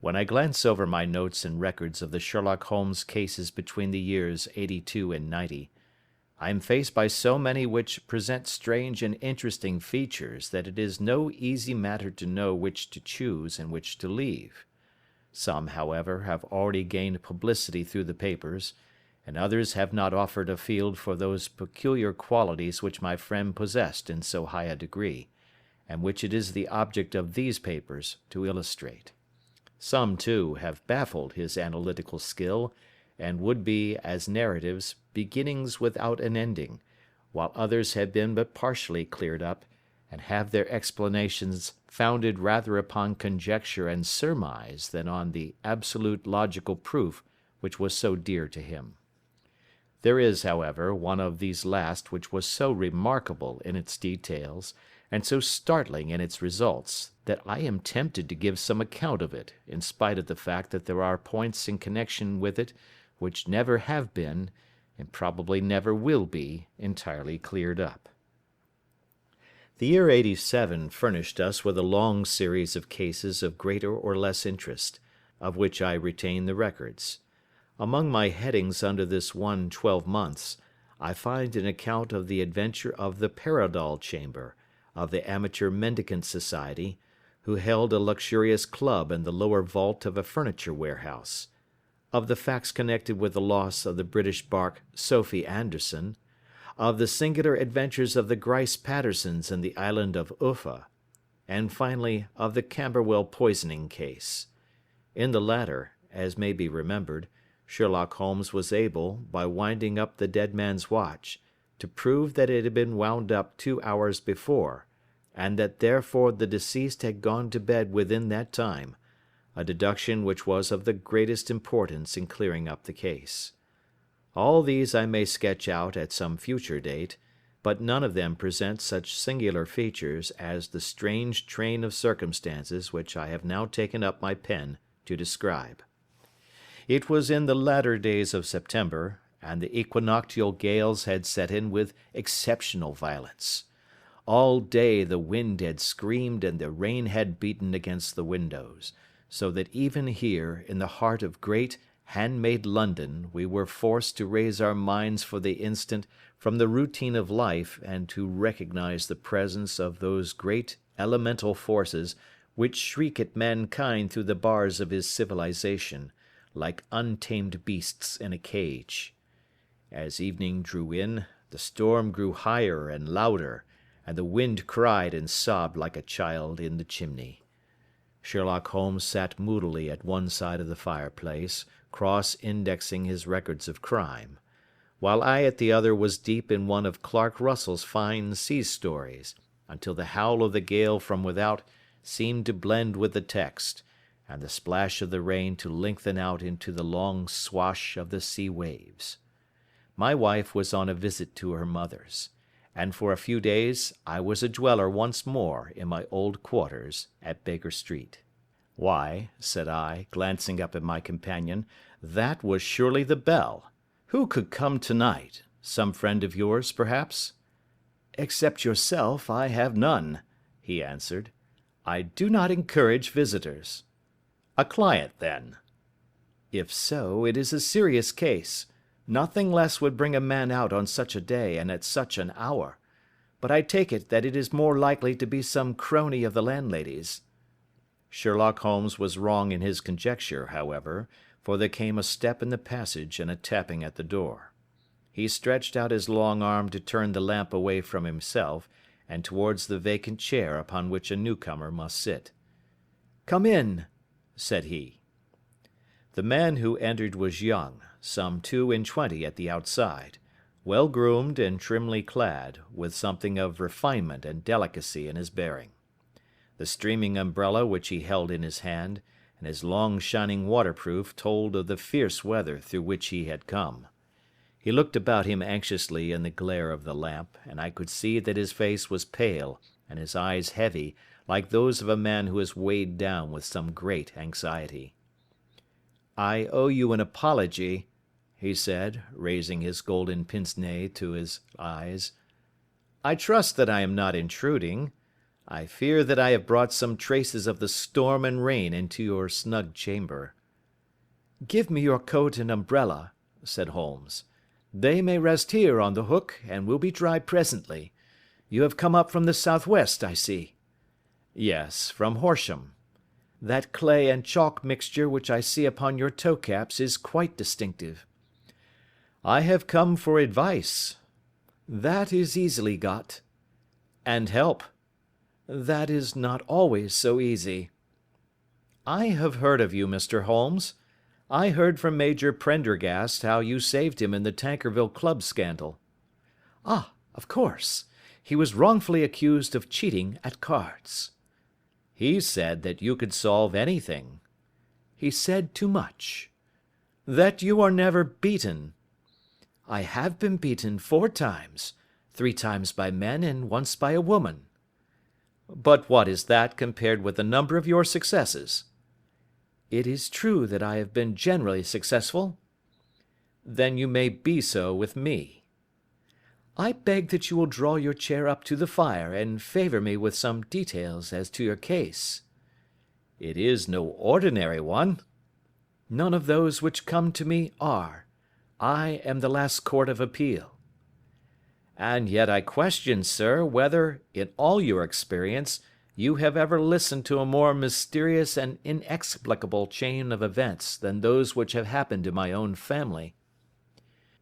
When I glance over my notes and records of the Sherlock Holmes cases between the years '82 and '90, I am faced by so many which present strange and interesting features that it is no easy matter to know which to choose and which to leave. Some, however, have already gained publicity through the papers, and others have not offered a field for those peculiar qualities which my friend possessed in so high a degree, and which it is the object of these papers to illustrate. Some, too, have baffled his analytical skill, and would be, as narratives, beginnings without an ending, while others have been but partially cleared up, and have their explanations founded rather upon conjecture and surmise than on the absolute logical proof which was so dear to him. There is, however, one of these last which was so remarkable in its details, and so startling in its results, that I am tempted to give some account of it, in spite of the fact that there are points in connection with it which never have been, and probably never will be, entirely cleared up. The year '87 furnished us with a long series of cases of greater or less interest, of which I retain the records. Among my headings under this one 12 months, I find an account of the adventure of the Paradol Chamber, of the Amateur Mendicant Society, who held a luxurious club in the lower vault of a furniture warehouse; of the facts connected with the loss of the British bark Sophie Anderson; of the singular adventures of the Grice Pattersons in the island of Uffa; and finally of the Camberwell poisoning case. In the latter, as may be remembered, Sherlock Holmes was able, by winding up the dead man's watch, to prove that it had been wound up 2 hours before, and that therefore the deceased had gone to bed within that time, a deduction which was of the greatest importance in clearing up the case. All these I may sketch out at some future date, but none of them present such singular features as the strange train of circumstances which I have now taken up my pen to describe. It was in the latter days of September, and the equinoctial gales had set in with exceptional violence. All day the wind had screamed and the rain had beaten against the windows, so that even here, in the heart of great, hand-made London, we were forced to raise our minds for the instant from the routine of life and to recognize the presence of those great elemental forces which shriek at mankind through the bars of his civilization, like untamed beasts in a cage. As evening drew in, the storm grew higher and louder, and the wind cried and sobbed like a child in the chimney. Sherlock Holmes sat moodily at one side of the fireplace, cross-indexing his records of crime, while I at the other was deep in one of Clark Russell's fine sea stories, until the howl of the gale from without seemed to blend with the text, and the splash of the rain to lengthen out into the long swash of the sea waves. My wife was on a visit to her mother's, and for a few days I was a dweller once more in my old quarters at Baker Street. "Why," said I, glancing up at my companion, "that was surely the bell. Who could come tonight? Some friend of yours, perhaps?" "Except yourself, I have none," he answered. "I do not encourage visitors." "A client, then?" "If so, it is a serious case. Nothing less would bring a man out on such a day and at such an hour. But I take it that it is more likely to be some crony of the landlady's." Sherlock Holmes was wrong in his conjecture, however, for there came a step in the passage and a tapping at the door. He stretched out his long arm to turn the lamp away from himself and towards the vacant chair upon which a newcomer must sit. "Come in," said he. The man who entered was young, some 22 at the outside, well groomed and trimly clad, with something of refinement and delicacy in his bearing. The streaming umbrella which he held in his hand, and his long shining waterproof told of the fierce weather through which he had come. He looked about him anxiously in the glare of the lamp, and I could see that his face was pale and his eyes heavy, like those of a man who is weighed down with some great anxiety. "I owe you an apology," he said, raising his golden pince-nez to his eyes. "I trust that I am not intruding. I fear that I have brought some traces of the storm and rain into your snug chamber." "Give me your coat and umbrella," said Holmes. "They may rest here on the hook, and will be dry presently. You have come up from the southwest, I see." "Yes, from Horsham." "That clay and chalk mixture which I see upon your toe caps is quite distinctive." "I have come for advice." "That is easily got." "And help." "That is not always so easy." "I have heard of you, Mr. Holmes. I heard from Major Prendergast how you saved him in the Tankerville Club scandal." "Ah, of course. He was wrongfully accused of cheating at cards." "He said that you could solve anything." "He said too much." "That you are never beaten." "I have been beaten 4 times, 3 times by men and once by a woman." "But what is that compared with the number of your successes?" "It is true that I have been generally successful." "Then you may be so with me." "I beg that you will draw your chair up to the fire and favour me with some details as to your case." "It is no ordinary one." "None of those which come to me are. I am the last court of appeal." "And yet I question, sir, whether, in all your experience, you have ever listened to a more mysterious and inexplicable chain of events than those which have happened in my own family."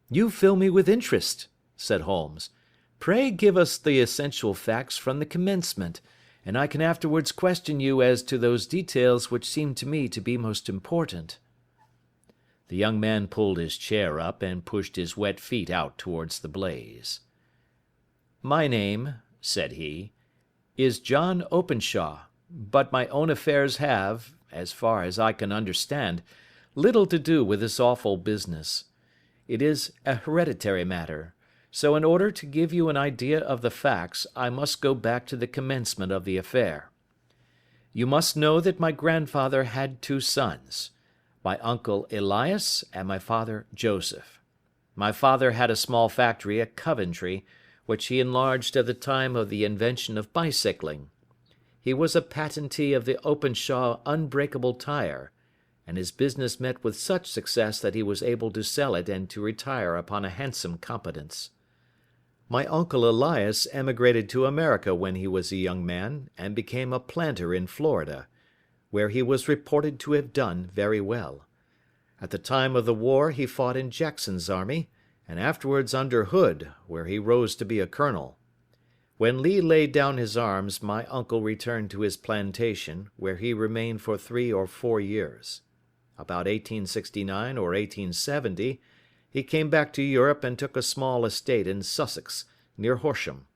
"You fill me with interest," said Holmes. "Pray give us the essential facts from the commencement, and I can afterwards question you as to those details which seem to me to be most important." The young man pulled his chair up and pushed his wet feet out towards the blaze. "My name," said he, "is John Openshaw, but my own affairs have, as far as I can understand, little to do with this awful business. It is a hereditary matter, so in order to give you an idea of the facts I must go back to the commencement of the affair. You must know that my grandfather had 2 sons, my uncle Elias and my father Joseph. My father had a small factory at Coventry, which he enlarged at the time of the invention of bicycling. He was a patentee of the Openshaw unbreakable tire, and his business met with such success that he was able to sell it and to retire upon a handsome competence. My uncle Elias emigrated to America when he was a young man, and became a planter in Florida, where he was reported to have done very well. At the time of the war he fought in Jackson's army, and afterwards under Hood, where he rose to be a colonel. When Lee laid down his arms, my uncle returned to his plantation, where he remained for 3 or 4 years. About 1869 or 1870, he came back to Europe and took a small estate in Sussex, near Horsham.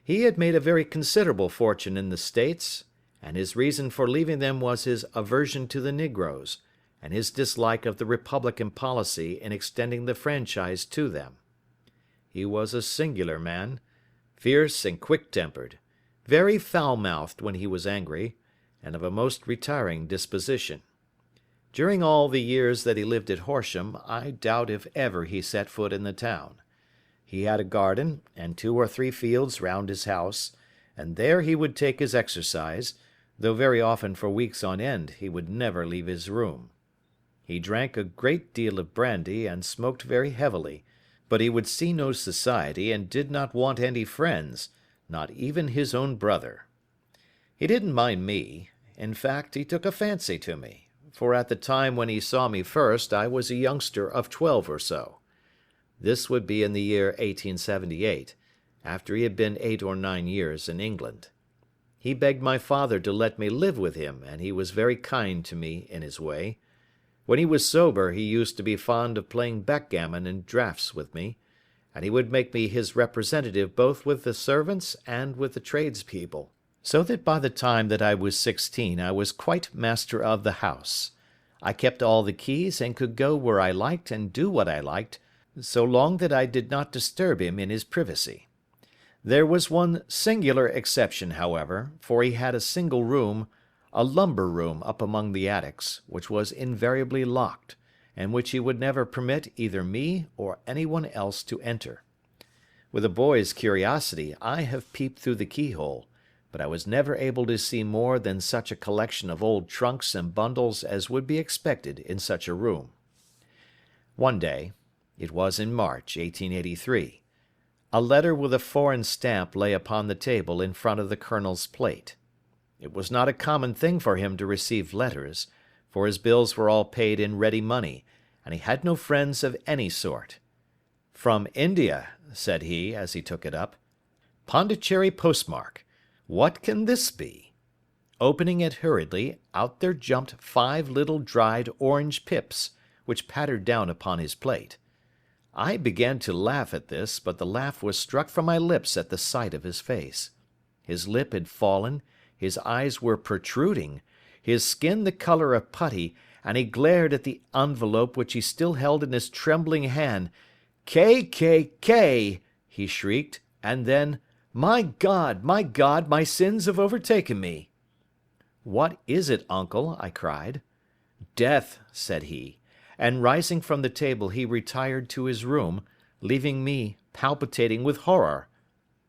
He had made a very considerable fortune in the States, and his reason for leaving them was his aversion to the negroes, and his dislike of the Republican policy in extending the franchise to them. He was a singular man, fierce and quick-tempered, very foul-mouthed when he was angry, and of a most retiring disposition. During all the years that he lived at Horsham, I doubt if ever he set foot in the town. He had a garden and 2 or 3 fields round his house, and there he would take his exercise, though very often for weeks on end he would never leave his room. He drank a great deal of brandy and smoked very heavily, but he would see no society and did not want any friends, not even his own brother. He didn't mind me. In fact, he took a fancy to me, for at the time when he saw me first I was a youngster of 12 or so. This would be in the year 1878, after he had been 8 or 9 years in England. He begged my father to let me live with him, and he was very kind to me in his way. When he was sober he used to be fond of playing backgammon and draughts with me, and he would make me his representative both with the servants and with the tradespeople, so that by the time that I was 16 I was quite master of the house. I kept all the keys and could go where I liked and do what I liked, so long that I did not disturb him in his privacy. There was one singular exception, however, for he had a single room, a lumber room up among the attics, which was invariably locked, and which he would never permit either me or anyone else to enter. With a boy's curiosity I have peeped through the keyhole, but I was never able to see more than such a collection of old trunks and bundles as would be expected in such a room. One day, it was in March, 1883, a letter with a foreign stamp lay upon the table in front of the colonel's plate. It was not a common thing for him to receive letters, for his bills were all paid in ready money, and he had no friends of any sort. "From India," said he, as he took it up. "Pondicherry postmark. What can this be?" Opening it hurriedly, out there jumped 5 little dried orange pips, which pattered down upon his plate. I began to laugh at this, but the laugh was struck from my lips at the sight of his face. His lip had fallen, his eyes were protruding, his skin the colour of putty, and he glared at the envelope which he still held in his trembling hand. "K," he shrieked, and then, my God, my sins have overtaken me." "What is it, uncle?" I cried. "Death," said he, and rising from the table he retired to his room, leaving me palpitating with horror.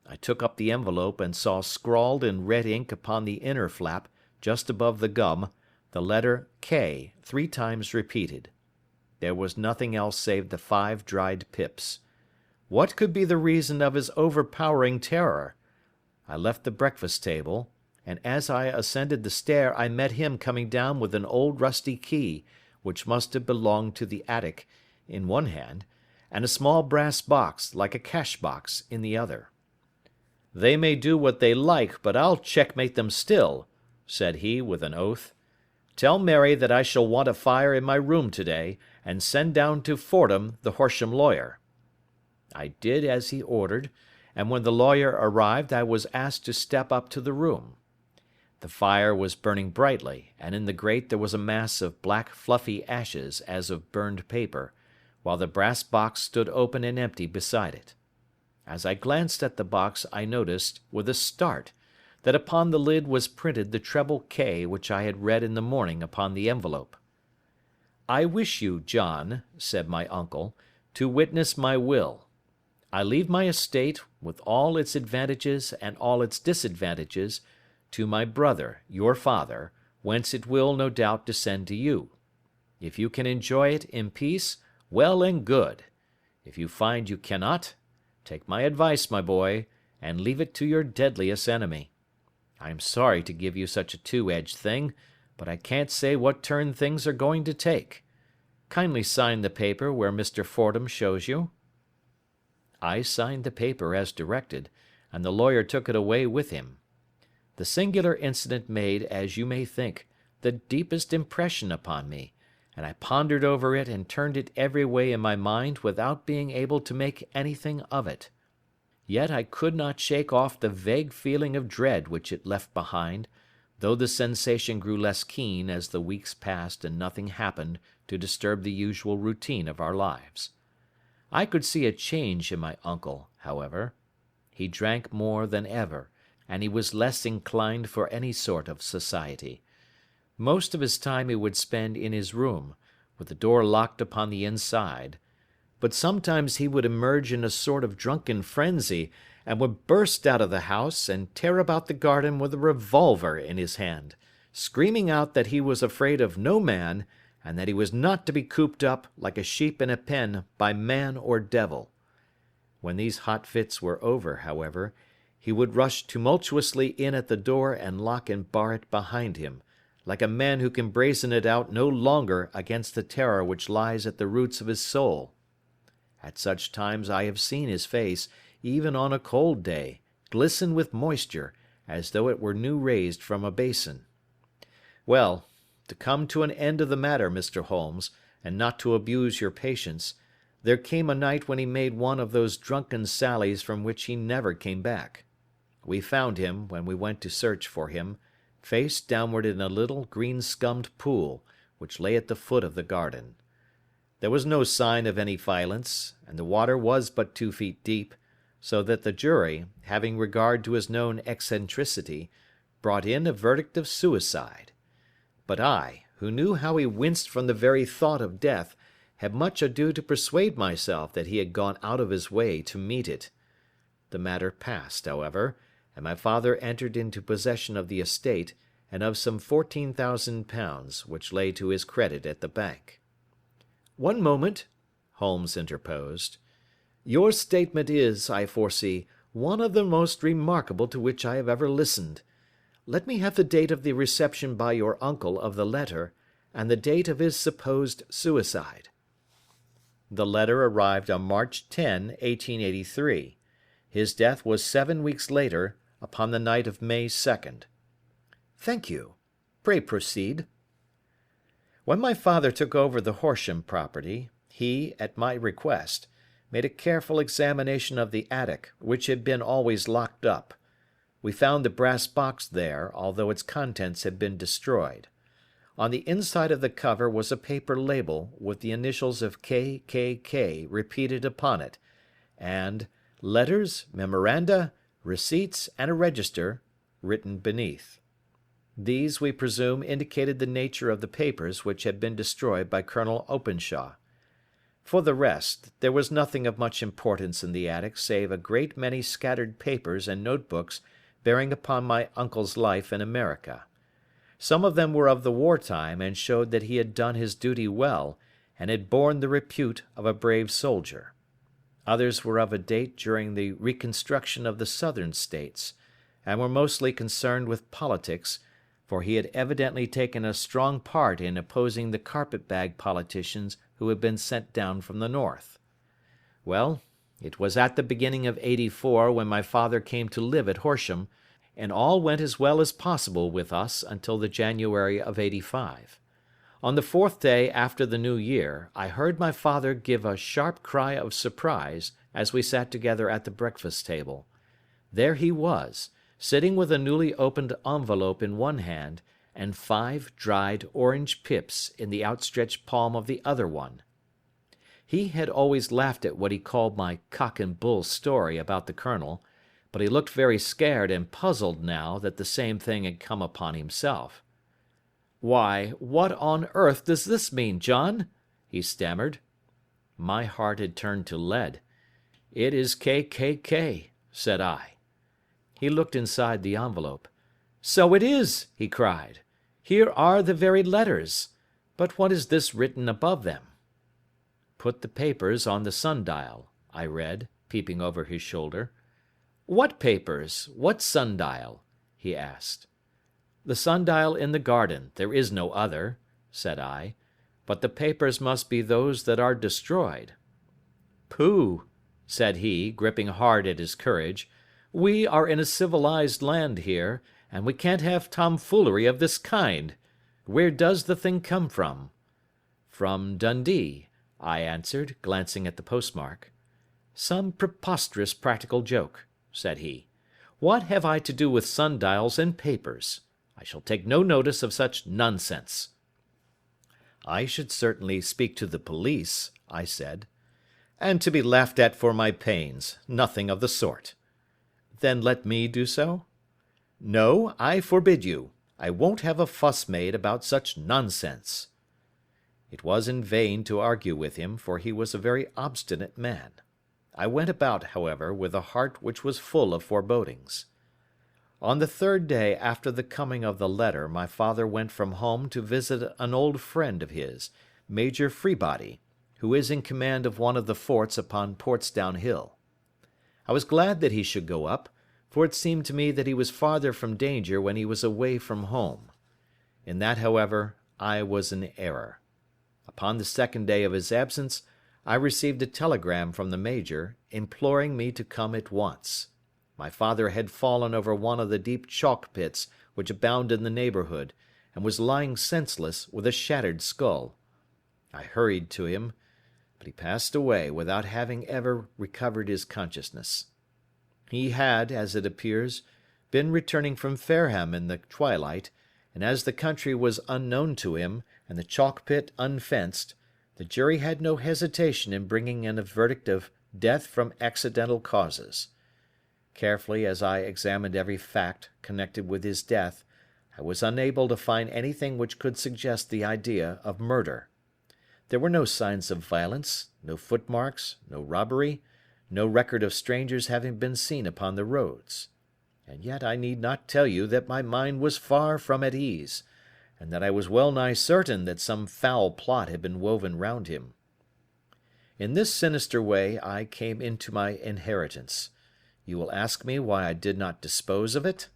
I took up the envelope and saw scrawled in red ink upon the inner flap, just above the gum, the letter K 3 times repeated. There was nothing else save the 5 dried pips. What could be the reason of his overpowering terror? I left the breakfast table, and as I ascended the stair I met him coming down with an old rusty key, which must have belonged to the attic, in one hand, and a small brass box, like a cash box, in the other. "They may do what they like, but I'll checkmate them still," said he with an oath. "Tell Mary that I shall want a fire in my room today, and send down to Fordham the Horsham lawyer." I did as he ordered, and when the lawyer arrived I was asked to step up to the room. The fire was burning brightly, and in the grate there was a mass of black fluffy ashes as of burned paper, while the brass box stood open and empty beside it. As I glanced at the box I noticed, with a start, that upon the lid was printed the treble K which I had read in the morning upon the envelope. "I wish you, John," said my uncle, "to witness my will. I leave my estate, with all its advantages and all its disadvantages, to my brother, your father, whence it will, no doubt, descend to you. If you can enjoy it in peace, well and good. If you find you cannot, take my advice, my boy, and leave it to your deadliest enemy. I am sorry to give you such a two-edged thing, but I can't say what turn things are going to take. Kindly sign the paper where Mr. Fordham shows you." I signed the paper as directed, and the lawyer took it away with him. The singular incident made, as you may think, the deepest impression upon me, and I pondered over it and turned it every way in my mind without being able to make anything of it. Yet I could not shake off the vague feeling of dread which it left behind, though the sensation grew less keen as the weeks passed and nothing happened to disturb the usual routine of our lives. I could see a change in my uncle, however. He drank more than ever, and he was less inclined for any sort of society. Most of his time he would spend in his room, with the door locked upon the inside, but sometimes he would emerge in a sort of drunken frenzy, and would burst out of the house and tear about the garden with a revolver in his hand, screaming out that he was afraid of no man, and that he was not to be cooped up, like a sheep in a pen, by man or devil. When these hot fits were over, however, he would rush tumultuously in at the door and lock and bar it behind him, like a man who can brazen it out no longer against the terror which lies at the roots of his soul. At such times I have seen his face, even on a cold day, glisten with moisture, as though it were new raised from a basin. Well, to come to an end of the matter, Mr. Holmes, and not to abuse your patience, there came a night when he made one of those drunken sallies from which he never came back. We found him, when we went to search for him, face downward in a little green-scummed pool, which lay at the foot of the garden. There was no sign of any violence, and the water was but 2 feet deep, so that the jury, having regard to his known eccentricity, brought in a verdict of suicide. But I, who knew how he winced from the very thought of death, had much ado to persuade myself that he had gone out of his way to meet it. The matter passed, however, and my father entered into possession of the estate and of some £14,000 which lay to his credit at the bank. "One moment," Holmes interposed. "Your statement is, I foresee, one of the most remarkable to which I have ever listened. Let me have the date of the reception by your uncle of the letter, and the date of his supposed suicide." The letter arrived on March 10, 1883. His death was 7 weeks later, upon the night of May 2nd. "Thank you. Pray proceed." When my father took over the Horsham property, he, at my request, made a careful examination of the attic, which had been always locked up. We found the brass box there, although its contents had been destroyed. On the inside of the cover was a paper label with the initials of K.K.K. repeated upon it, and "Letters, Memoranda, Receipts, and a Register" written beneath. These, we presume, indicated the nature of the papers which had been destroyed by Colonel Openshaw. For the rest, there was nothing of much importance in the attic save a great many scattered papers and notebooks bearing upon my uncle's life in America. Some of them were of the war time and showed that he had done his duty well and had borne the repute of a brave soldier. Others were of a date during the reconstruction of the Southern States, and were mostly concerned with politics, for he had evidently taken a strong part in opposing the carpet-bag politicians who had been sent down from the North. Well, it was at the beginning of '84 when my father came to live at Horsham, and all went as well as possible with us until the January of '85. On the 4th day after the New Year, I heard my father give a sharp cry of surprise as we sat together at the breakfast table. There he was, sitting with a newly opened envelope in one hand, and 5 dried orange pips in the outstretched palm of the other one. He had always laughed at what he called my cock and bull story about the colonel, but he looked very scared and puzzled now that the same thing had come upon himself. "Why, what on earth does this mean, John?" he stammered. My heart had turned to lead. "It is K.K.K.," said I. He looked inside the envelope. "So it is," he cried. "Here are the very letters. But what is this written above them?" "Put the papers on the sundial," I read, peeping over his shoulder. "What papers? What sundial?" he asked. "The sundial in the garden. There is no other," said I. "But the papers must be those that are destroyed." "Pooh!" said he, gripping hard at his courage. "We are in a civilized land here, and we can't have tomfoolery of this kind. Where does the thing come from?" "From Dundee," I answered, glancing at the postmark. "Some preposterous practical joke," said he. "What have I to do with sundials and papers? I shall take no notice of such nonsense." "I should certainly speak to the police," I said. "And to be laughed at for my pains. Nothing of the sort." "Then let me do so?" "No, I forbid you. I won't have a fuss made about such nonsense." It was in vain to argue with him, for he was a very obstinate man. I went about, however, with a heart which was full of forebodings. On the 3rd day after the coming of the letter, my father went from home to visit an old friend of his, Major Freebody, who is in command of one of the forts upon Portsdown Hill. I was glad that he should go up, for it seemed to me that he was farther from danger when he was away from home. In that, however, I was in error. Upon the 2nd day of his absence, I received a telegram from the Major, imploring me to come at once. My father had fallen over one of the deep chalk pits which abound in the neighbourhood, and was lying senseless, with a shattered skull. I hurried to him, but he passed away without having ever recovered his consciousness. He had, as it appears, been returning from Fareham in the twilight, and as the country was unknown to him, and the chalk pit unfenced, the jury had no hesitation in bringing in a verdict of death from accidental causes. Carefully as I examined every fact connected with his death, I was unable to find anything which could suggest the idea of murder. There were no signs of violence, no footmarks, no robbery, no record of strangers having been seen upon the roads. And yet I need not tell you that my mind was far from at ease, and that I was well nigh certain that some foul plot had been woven round him. In this sinister way I came into my inheritance. You will ask me why I did not dispose of it?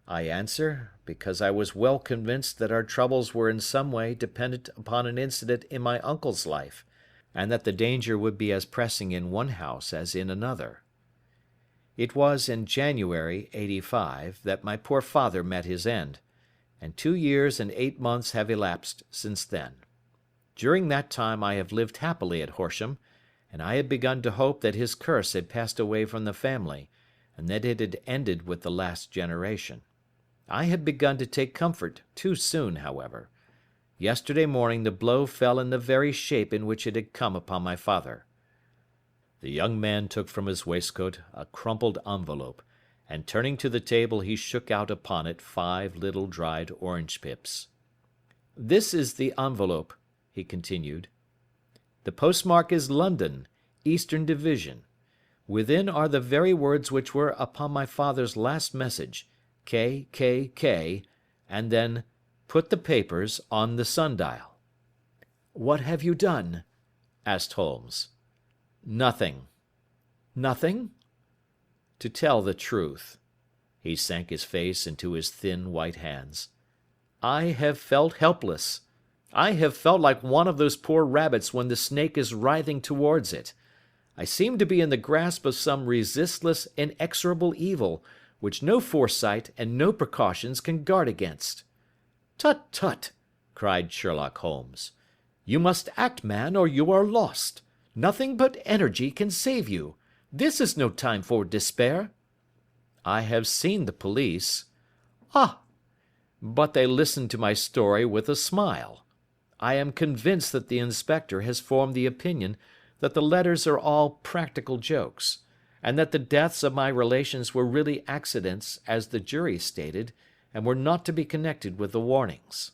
I answer, because I was well convinced that our troubles were in some way dependent upon an incident in my uncle's life, and that the danger would be as pressing in one house as in another. It was in January, '85, that my poor father met his end, and 2 years and 8 months have elapsed since then. During that time I have lived happily at Horsham, and I had begun to hope that his curse had passed away from the family, and that it had ended with the last generation. I had begun to take comfort too soon, however. Yesterday morning the blow fell in the very shape in which it had come upon my father. The young man took from his waistcoat a crumpled envelope, and turning to the table he shook out upon it 5 little dried orange pips. "This is the envelope," he continued. "The postmark is London, Eastern Division. Within are the very words which were upon my father's last message, K, K, K, and then, 'Put the papers on the sundial.'" "What have you done?" asked Holmes. "Nothing." "Nothing?" "To tell the truth," he sank his face into his thin white hands, "I have felt helpless. I have felt like one of those poor rabbits when the snake is writhing towards it. I seem to be in the grasp of some resistless, inexorable evil, which no foresight and no precautions can guard against." "Tut, tut!" cried Sherlock Holmes. "You must act, man, or you are lost. Nothing but energy can save you. This is no time for despair." "I have seen the police." "Ah! But they listened to my story with a smile. I am convinced that the inspector has formed the opinion that the letters are all practical jokes, and that the deaths of my relations were really accidents, as the jury stated, and were not to be connected with the warnings."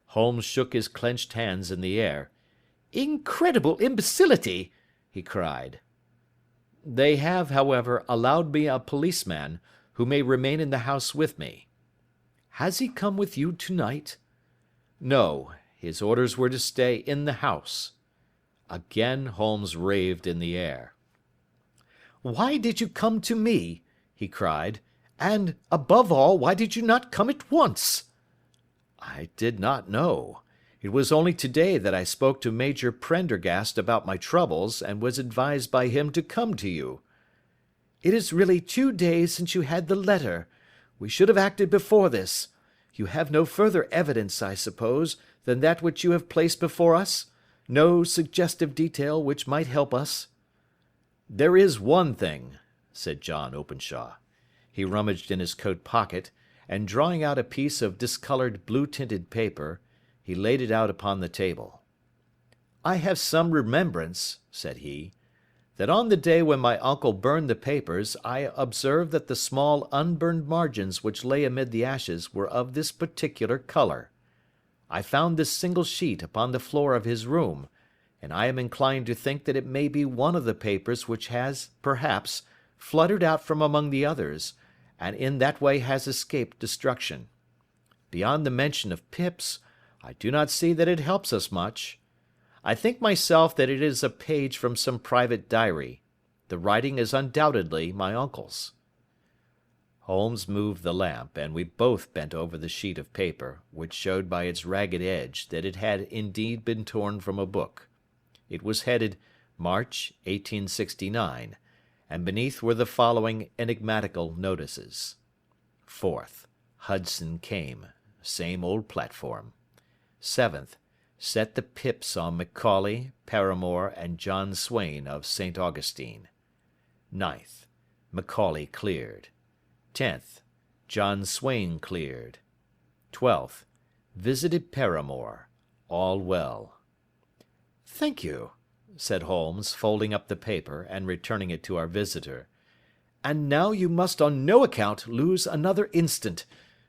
Holmes shook his clenched hands in the air. "Incredible imbecility!" he cried. "They have, however, allowed me a policeman, who may remain in the house with me." "Has he come with you tonight?" "No, his orders were to stay in the house." Again Holmes raved in the air. "Why did you come to me?" he cried. "And, above all, why did you not come at once?" "I did not know. It was only today that I spoke to Major Prendergast about my troubles, and was advised by him to come to you." "It is really 2 days since you had the letter. We should have acted before this. You have no further evidence, I suppose, than that which you have placed before us? No suggestive detail which might help us?" "There is one thing," said John Openshaw. He rummaged in his coat pocket, and drawing out a piece of discoloured blue-tinted paper, he laid it out upon the table. "I have some remembrance," said he, "that on the day when my uncle burned the papers I observed that the small unburned margins which lay amid the ashes were of this particular colour. I found this single sheet upon the floor of his room, and I am inclined to think that it may be one of the papers which has, perhaps, fluttered out from among the others, and in that way has escaped destruction. Beyond the mention of pips, I do not see that it helps us much. I think myself that it is a page from some private diary. The writing is undoubtedly my uncle's." Holmes moved the lamp, and we both bent over the sheet of paper, which showed by its ragged edge that it had indeed been torn from a book. It was headed March, 1869, and beneath were the following enigmatical notices: 4th. Hudson came. Same old platform. 7th. Set the pips on Macaulay, Paramore, and John Swain of St. Augustine. 9th. Macaulay cleared. 10th. John Swain cleared. 12th. Visited Paramore. All well. "Thank you," said Holmes, folding up the paper and returning it to our visitor. "And now you must on no account lose another instant.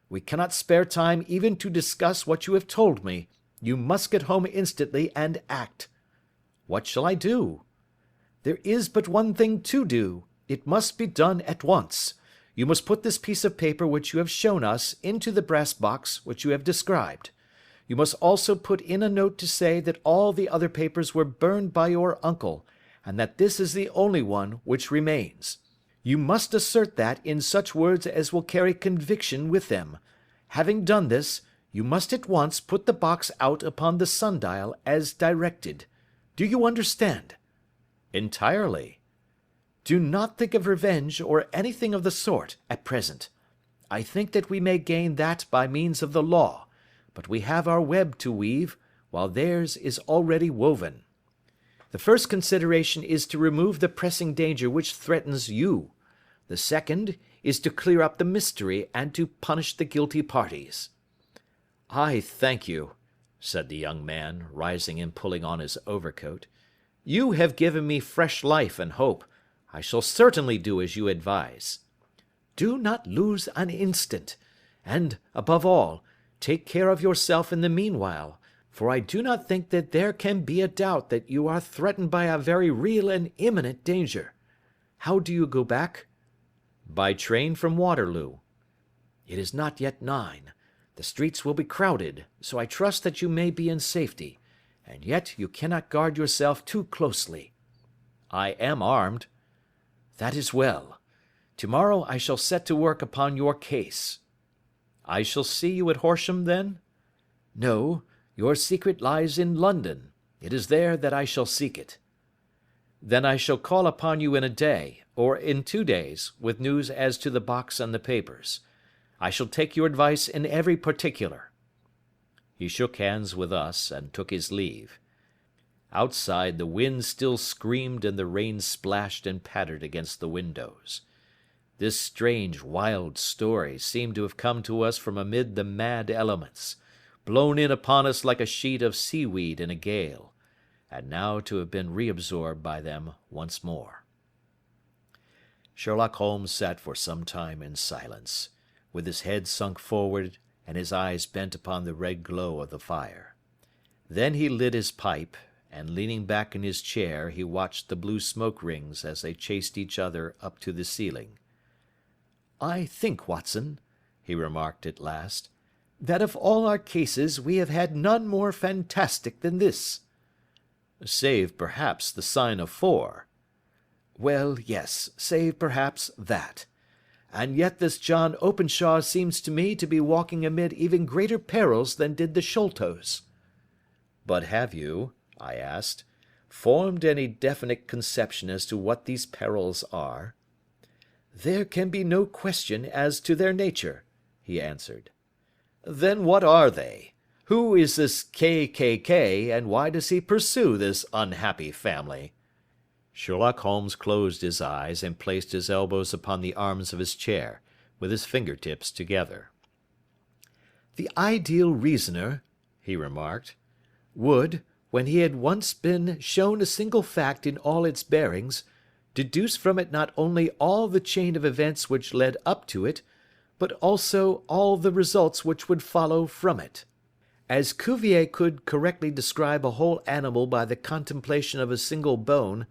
We cannot spare time even to discuss what you have told me. You must get home instantly and act." "What shall I do?" "There is but one thing to do. It must be done at once. You must put this piece of paper which you have shown us into the brass box which you have described. You must also put in a note to say that all the other papers were burned by your uncle, and that this is the only one which remains. You must assert that in such words as will carry conviction with them. Having done this, you must at once put the box out upon the sundial as directed. Do you understand?" "Entirely." "Do not think of revenge or anything of the sort at present. I think that we may gain that by means of the law, but we have our web to weave, while theirs is already woven. The first consideration is to remove the pressing danger which threatens you. The second is to clear up the mystery and to punish the guilty parties." "I thank you," said the young man, rising and pulling on his overcoat. "You have given me fresh life and hope. I shall certainly do as you advise." "Do not lose an instant. And, above all, take care of yourself in the meanwhile, for I do not think that there can be a doubt that you are threatened by a very real and imminent danger. How do you go back?" "By train from Waterloo." "It is not yet 9. The streets will be crowded, so I trust that you may be in safety, and yet you cannot guard yourself too closely." "I am armed." "That is well. Tomorrow I shall set to work upon your case." "I shall see you at Horsham, then?" "No, your secret lies in London. It is there that I shall seek it." "Then I shall call upon you in a day, or in 2 days, with news as to the box and the papers. I shall take your advice in every particular." He shook hands with us and took his leave. Outside the wind still screamed and the rain splashed and pattered against the windows. This strange, wild story seemed to have come to us from amid the mad elements, blown in upon us like a sheet of seaweed in a gale, and now to have been reabsorbed by them once more. Sherlock Holmes sat for some time in silence, with his head sunk forward and his eyes bent upon the red glow of the fire. Then he lit his pipe, and leaning back in his chair he watched the blue smoke rings as they chased each other up to the ceiling. "I think, Watson," he remarked at last, "that of all our cases we have had none more fantastic than this." "Save, perhaps, the sign of 4. "Well, yes, save, perhaps, that. And yet this John Openshaw seems to me to be walking amid even greater perils than did the Sholtos." "But have you," I asked, "formed any definite conception as to what these perils are?" "There can be no question as to their nature," he answered. "Then what are they? Who is this K., and why does he pursue this unhappy family?" Sherlock Holmes closed his eyes and placed his elbows upon the arms of his chair, with his fingertips together. "The ideal reasoner," he remarked, "would, when he had once been shown a single fact in all its bearings, deduce from it not only all the chain of events which led up to it, but also all the results which would follow from it. As Cuvier could correctly describe a whole animal by the contemplation of a single bone,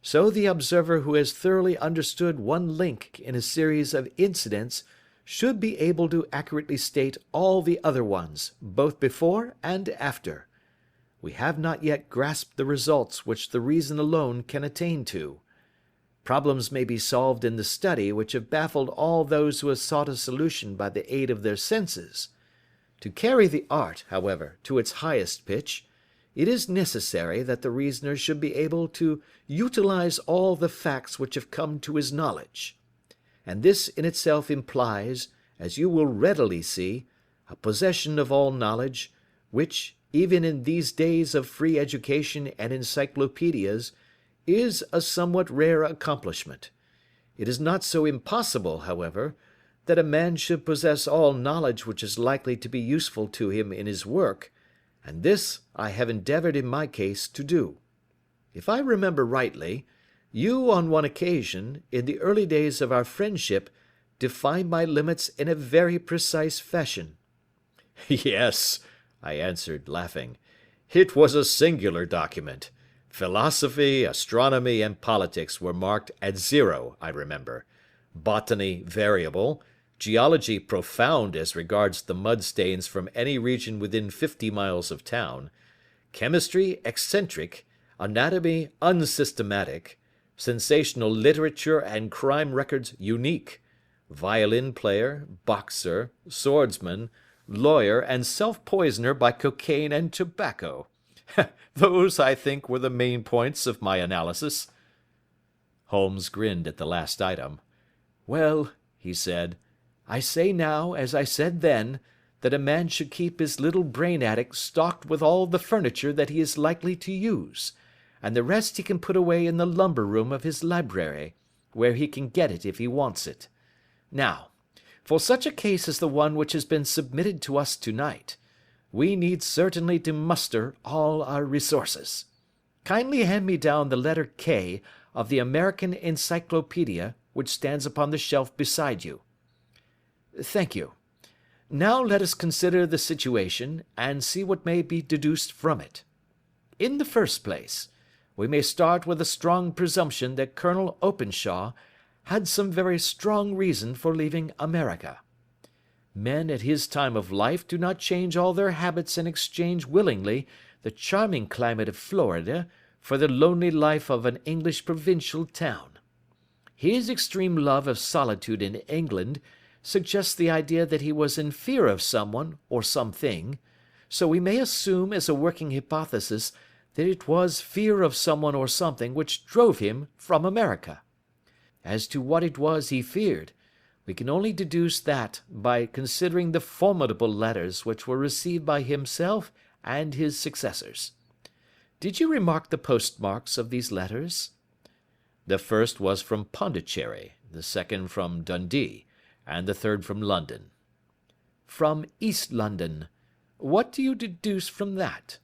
so the observer who has thoroughly understood one link in a series of incidents should be able to accurately state all the other ones, both before and after. We have not yet grasped the results which the reason alone can attain to. Problems may be solved in the study which have baffled all those who have sought a solution by the aid of their senses. To carry the art, however, to its highest pitch, it is necessary that the reasoner should be able to utilize all the facts which have come to his knowledge. And this in itself implies, as you will readily see, a possession of all knowledge, which, even in these days of free education and encyclopedias, is a somewhat rare accomplishment. It is not so impossible, however, that a man should possess all knowledge which is likely to be useful to him in his work, and this I have endeavoured in my case to do. If I remember rightly, you on one occasion, in the early days of our friendship, defined my limits in a very precise fashion." "Yes," I answered, laughing, "it was a singular document. Philosophy, astronomy, and politics were marked at 0, I remember. botany variable, geology profound as regards the mud stains from any region within 50 miles of town, chemistry eccentric, anatomy unsystematic, sensational literature and crime records unique, violin player, boxer, swordsman, lawyer, and self-poisoner by cocaine and tobacco. Those, I think, were the main points of my analysis." Holmes grinned at the last item. "Well," he said, "I say now, as I said then, that a man should keep his little brain attic stocked with all the furniture that he is likely to use, and the rest he can put away in the lumber room of his library, where he can get it if he wants it. Now, for such a case as the one which has been submitted to us tonight, we need certainly to muster all our resources. Kindly hand me down the letter K of the American Encyclopedia which stands upon the shelf beside you. Thank you. Now let us consider the situation, and see what may be deduced from it. In the first place, we may start with a strong presumption that Colonel Openshaw had some very strong reason for leaving America. Men at his time of life do not change all their habits and exchange willingly the charming climate of Florida for the lonely life of an English provincial town. His extreme love of solitude in England suggests the idea that he was in fear of someone or something, so we may assume as a working hypothesis that it was fear of someone or something which drove him from America. As to what it was he feared, we can only deduce that by considering the formidable letters which were received by himself and his successors. Did you remark the postmarks of these letters? The first was from Pondicherry, the second from Dundee, and the third from London. From East London. What do you deduce from that?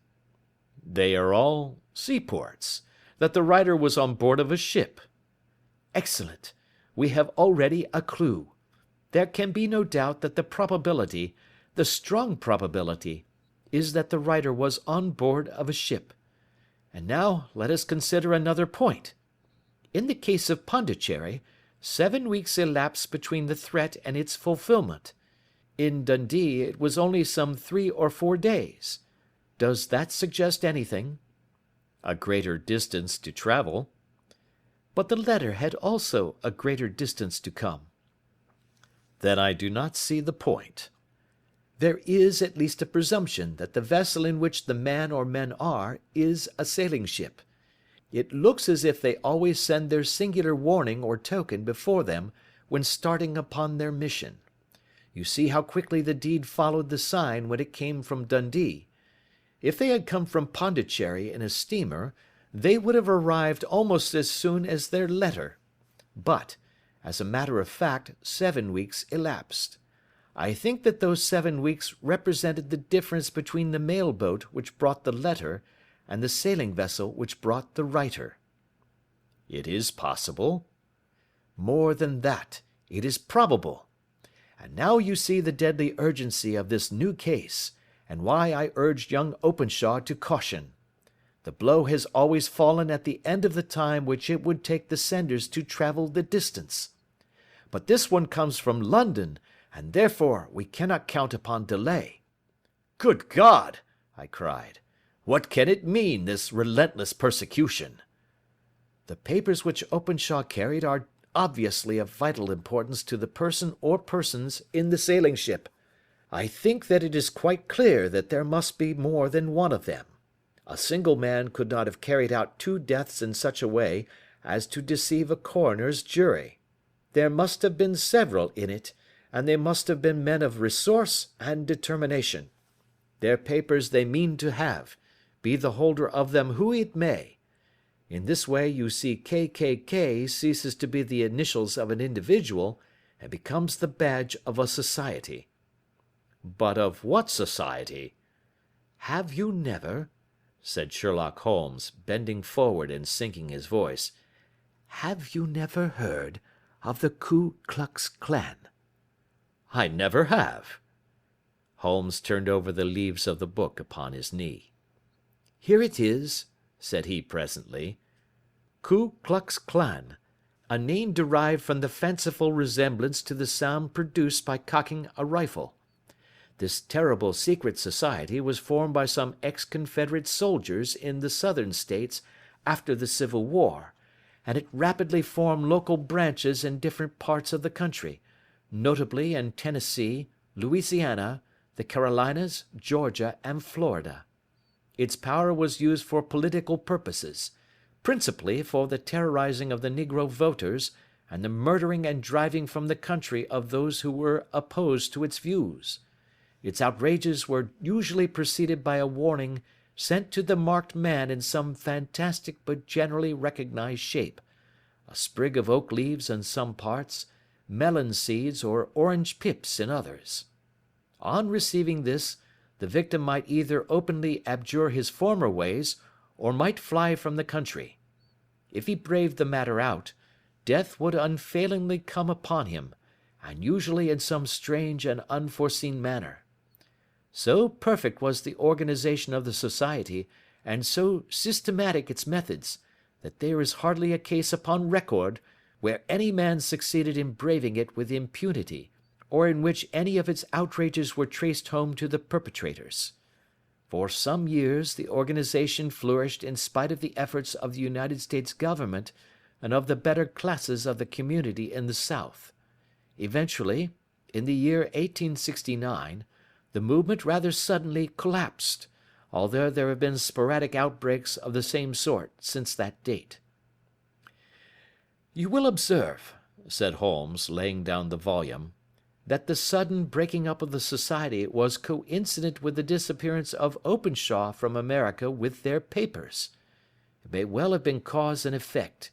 They are all seaports, that the writer was on board of a ship. Excellent. We have already a clue. There can be no doubt that the probability, the strong probability, is that the writer was on board of a ship. And now let us consider another point. In the case of Pondicherry, 7 weeks elapsed between the threat and its fulfilment. In Dundee it was only some 3 or 4 days. Does that suggest anything? A greater distance to travel. But the letter had also a greater distance to come. Then I do not see the point. There is at least a presumption that the vessel in which the man or men are is a sailing ship. It looks as if they always send their singular warning or token before them when starting upon their mission. You see how quickly the deed followed the sign when it came from Dundee. If they had come from Pondicherry in a steamer, they would have arrived almost as soon as their letter. But, as a matter of fact, 7 weeks elapsed. I think that those 7 weeks represented the difference between the mail boat which brought the letter and the sailing vessel which brought the writer. It is possible. More than that, it is probable. And now you see the deadly urgency of this new case, and why I urged young Openshaw to caution. The blow has always fallen at the end of the time which it would take the senders to travel the distance. But this one comes from London, and therefore we cannot count upon delay. Good God! I cried. What can it mean, this relentless persecution? The papers which Openshaw carried are obviously of vital importance to the person or persons in the sailing ship. I think that it is quite clear that there must be more than one of them. A single man could not have carried out 2 deaths in such a way as to deceive a coroner's jury. There must have been several in it, and they must have been men of resource and determination. Their papers they mean to have, be the holder of them who it may. In this way you see KKK ceases to be the initials of an individual and becomes the badge of a society. But of what society? Have you never, said Sherlock Holmes, bending forward and sinking his voice, have you never heard of the Ku Klux Klan? I never have. Holmes turned over the leaves of the book upon his knee. Here it is, said he presently. Ku Klux Klan, a name derived from the fanciful resemblance to the sound produced by cocking a rifle. This terrible secret society was formed by some ex-Confederate soldiers in the Southern States after the Civil War, and it rapidly formed local branches in different parts of the country, notably in Tennessee, Louisiana, the Carolinas, Georgia, and Florida. Its power was used for political purposes, principally for the terrorizing of the Negro voters and the murdering and driving from the country of those who were opposed to its views. Its outrages were usually preceded by a warning sent to the marked man in some fantastic but generally recognized shape, a sprig of oak leaves in some parts, melon seeds or orange pips in others. On receiving this, the victim might either openly abjure his former ways, or might fly from the country. If he braved the matter out, death would unfailingly come upon him, and usually in some strange and unforeseen manner. So perfect was the organization of the society, and so systematic its methods, that there is hardly a case upon record where any man succeeded in braving it with impunity, or in which any of its outrages were traced home to the perpetrators. For some years the organization flourished in spite of the efforts of the United States government and of the better classes of the community in the South. Eventually, in the year 1869, the movement rather suddenly collapsed, although there have been sporadic outbreaks of the same sort since that date. You will observe, said Holmes, laying down the volume, that the sudden breaking up of the society was coincident with the disappearance of Openshaw from America with their papers. It may well have been cause and effect.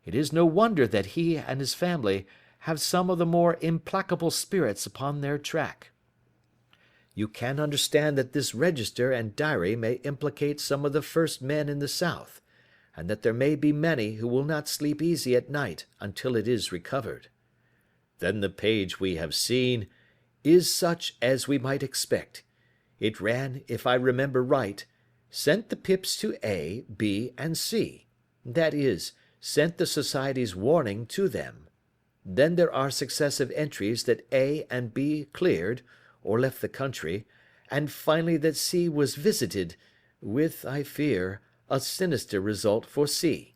It is no wonder that he and his family have some of the more implacable spirits upon their track. You can understand that this register and diary may implicate some of the first men in the South, and that there may be many who will not sleep easy at night until it is recovered. Then the page we have seen is such as we might expect. It ran, if I remember right, sent the pips to A, B, and C. That is, sent the society's warning to them. Then there are successive entries that A and B cleared, or left the country, and finally that C was visited, with, I fear, a sinister result for C.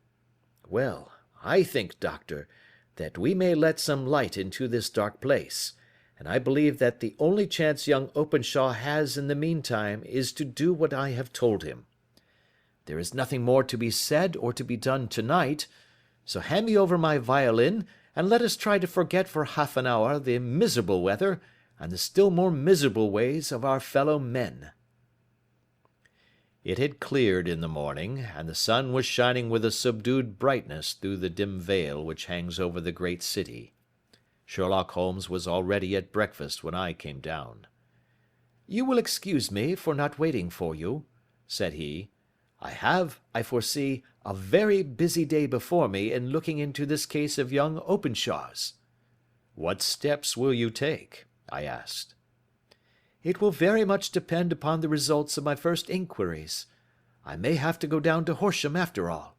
Well, I think, Doctor, that we may let some light into this dark place, and I believe that the only chance young Openshaw has in the meantime is to do what I have told him. There is nothing more to be said or to be done tonight, so hand me over my violin, and let us try to forget for half an hour the miserable weather and the still more miserable ways of our fellow men. It had cleared in the morning, and the sun was shining with a subdued brightness through the dim veil which hangs over the great city. Sherlock Holmes was already at breakfast when I came down. "You will excuse me for not waiting for you," said he. "I have, I foresee, a very busy day before me in looking into this case of young Openshaw's." "What steps will you take?" I asked. "It will very much depend upon the results of my first inquiries. I may have to go down to Horsham after all."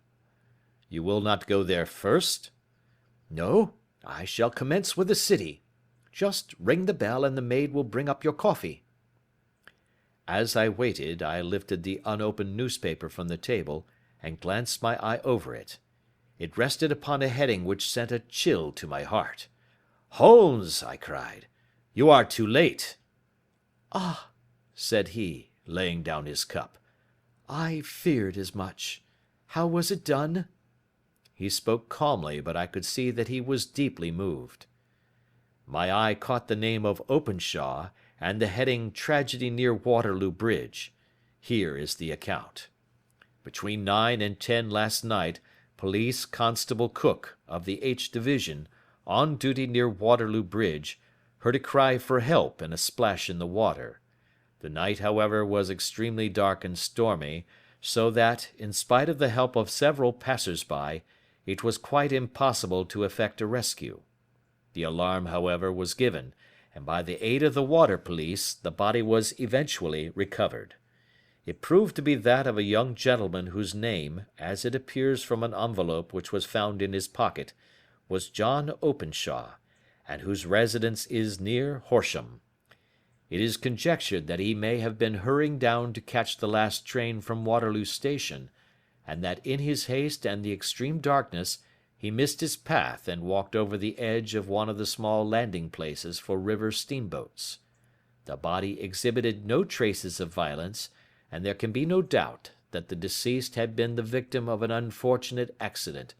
"You will not go there first?" "No, I shall commence with the city. Just ring the bell and the maid will bring up your coffee." As I waited, I lifted the unopened newspaper from the table and glanced my eye over it. It rested upon a heading which sent a chill to my heart. "Holmes!" I cried. "You are too late." "Ah," said he, laying down his cup. "I feared as much. How was it done?" He spoke calmly, but I could see that he was deeply moved. My eye caught the name of Openshaw and the heading "Tragedy near Waterloo Bridge." Here is the account. Between 9 and 10 last night, Police Constable Cook, of the H Division, on duty near Waterloo Bridge, heard a cry for help and a splash in the water. The night, however, was extremely dark and stormy, so that, in spite of the help of several passers-by, it was quite impossible to effect a rescue. The alarm, however, was given, and by the aid of the water police, the body was eventually recovered. It proved to be that of a young gentleman whose name, as it appears from an envelope which was found in his pocket, was John Openshaw, and whose residence is near Horsham. It is conjectured that he may have been hurrying down to catch the last train from Waterloo Station, and that in his haste and the extreme darkness he missed his path and walked over the edge of one of the small landing places for river steamboats. The body exhibited no traces of violence, and there can be no doubt that the deceased had been the victim of an unfortunate accident,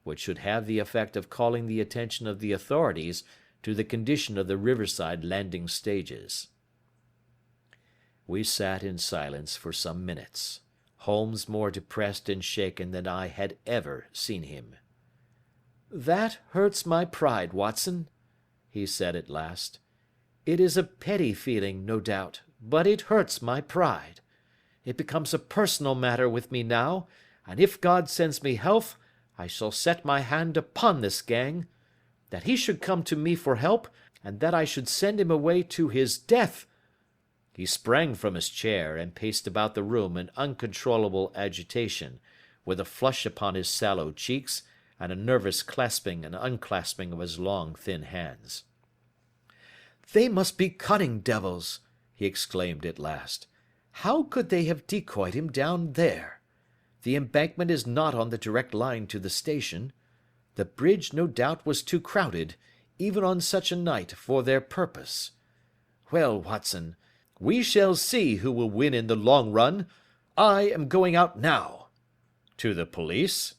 which should have the effect of calling the attention of the authorities to the condition of the riverside landing stages. We sat in silence for some minutes, Holmes more depressed and shaken than I had ever seen him. "That hurts my pride, Watson," he said at last. "It is a petty feeling, no doubt, but it hurts my pride. It becomes a personal matter with me now, and if God sends me health, I shall set my hand upon this gang. That he should come to me for help, and that I should send him away to his death." He sprang from his chair and paced about the room in uncontrollable agitation, with a flush upon his sallow cheeks and a nervous clasping and unclasping of his long, thin hands. "They must be cunning devils," he exclaimed at last. "How could they have decoyed him down there? The embankment is not on the direct line to the station. The bridge no doubt was too crowded, even on such a night, for their purpose. Well, Watson, we shall see who will win in the long run. I am going out now." "To the police?"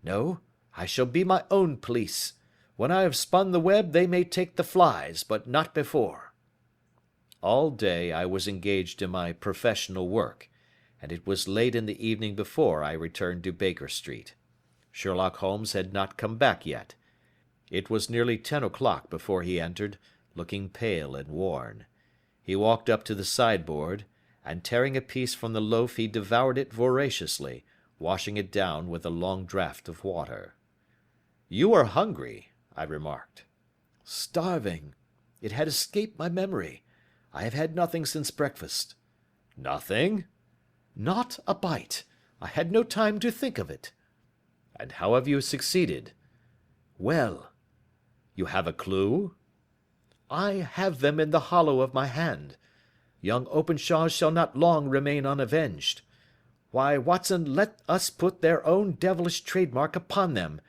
"No, I shall be my own police. When I have spun the web they may take the flies, but not before." All day I was engaged in my professional work, and it was late in the evening before I returned to Baker Street. Sherlock Holmes had not come back yet. It was nearly 10 o'clock before he entered, looking pale and worn. He walked up to the sideboard, and tearing a piece from the loaf he devoured it voraciously, washing it down with a long draught of water. "You are hungry," I remarked. "Starving. It had escaped my memory. I have had nothing since breakfast." "Nothing?" "Not a bite. I had no time to think of it." "And how have you succeeded?" "Well." "You have a clue?" "I have them in the hollow of my hand. Young Openshaw shall not long remain unavenged. Why, Watson, let us put their own devilish trademark upon them.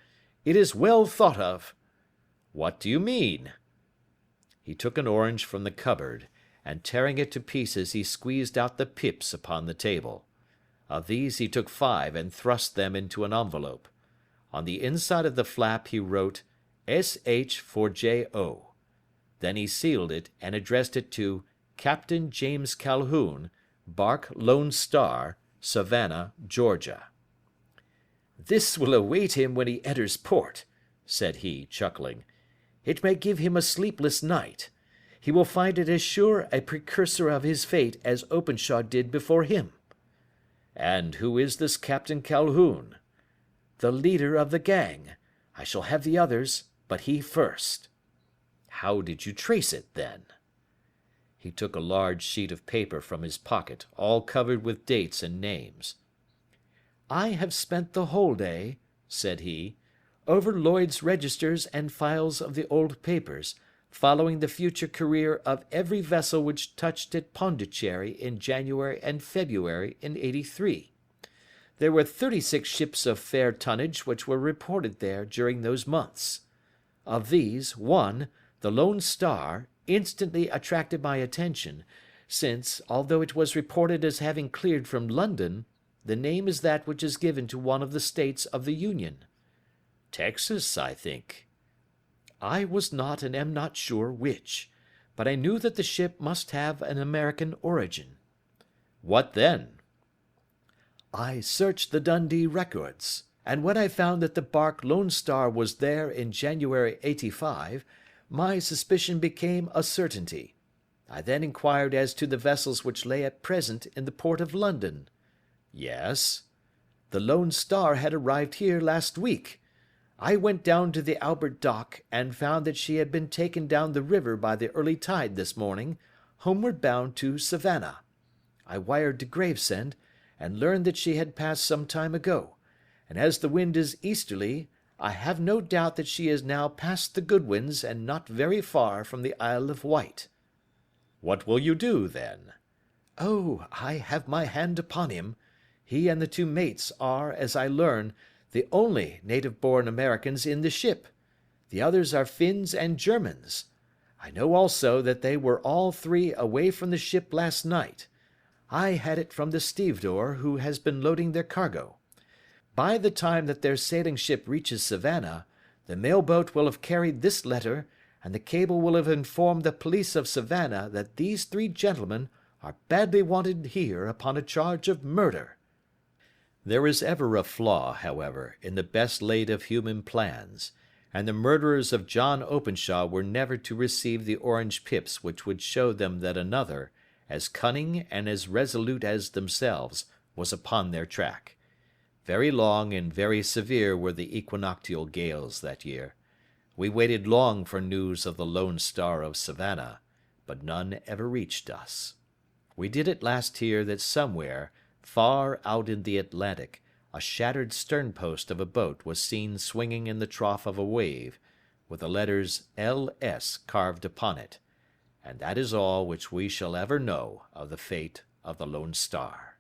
It is well thought of." "What do you mean?" He took an orange from the cupboard, and tearing it to pieces he squeezed out the pips upon the table. Of these he took 5 and thrust them into an envelope. On the inside of the flap he wrote S.H. for J.O. Then he sealed it and addressed it to Captain James Calhoun, bark Lone Star, Savannah, Georgia. "This will await him when he enters port," said he, chuckling. "It may give him a sleepless night. He will find it as sure a precursor of his fate as Openshaw did before him." "And who is this Captain Calhoun?" "The leader of the gang. I shall have the others, but he first." "How did you trace it, then?" He took a large sheet of paper from his pocket, all covered with dates and names. "I have spent the whole day," said he, "over Lloyd's registers and files of the old papers, following the future career of every vessel which touched at Pondicherry in January and February in '83. There were 36 ships of fair tonnage which were reported there during those months. Of these, one, the Lone Star, instantly attracted my attention, since, although it was reported as having cleared from London, the name is that which is given to one of the states of the Union. Texas, I think. I was not and am not sure which, but I knew that the ship must have an American origin." "What then?" "I searched the Dundee records, and when I found that the bark Lone Star was there in January '85, my suspicion became a certainty. I then inquired as to the vessels which lay at present in the port of London." "Yes." "The Lone Star had arrived here last week. I went down to the Albert Dock, and found that she had been taken down the river by the early tide this morning, homeward bound to Savannah. I wired to Gravesend, and learned that she had passed some time ago, and as the wind is easterly, I have no doubt that she is now past the Goodwins and not very far from the Isle of Wight." "What will you do, then?" "Oh, I have my hand upon him. He and the two mates are, as I learn, the only native-born Americans in the ship. The others are Finns and Germans. I know also that they were all three away from the ship last night. I had it from the stevedore who has been loading their cargo. By the time that their sailing ship reaches Savannah, the mail boat will have carried this letter, and the cable will have informed the police of Savannah that these three gentlemen are badly wanted here upon a charge of murder." There is ever a flaw, however, in the best laid of human plans, and the murderers of John Openshaw were never to receive the orange pips which would show them that another, as cunning and as resolute as themselves, was upon their track. Very long and very severe were the equinoctial gales that year. We waited long for news of the Lone Star of Savannah, but none ever reached us. We did at last hear that somewhere, far out in the Atlantic, a shattered sternpost of a boat was seen swinging in the trough of a wave, with the letters L.S. carved upon it, and that is all which we shall ever know of the fate of the Lone Star.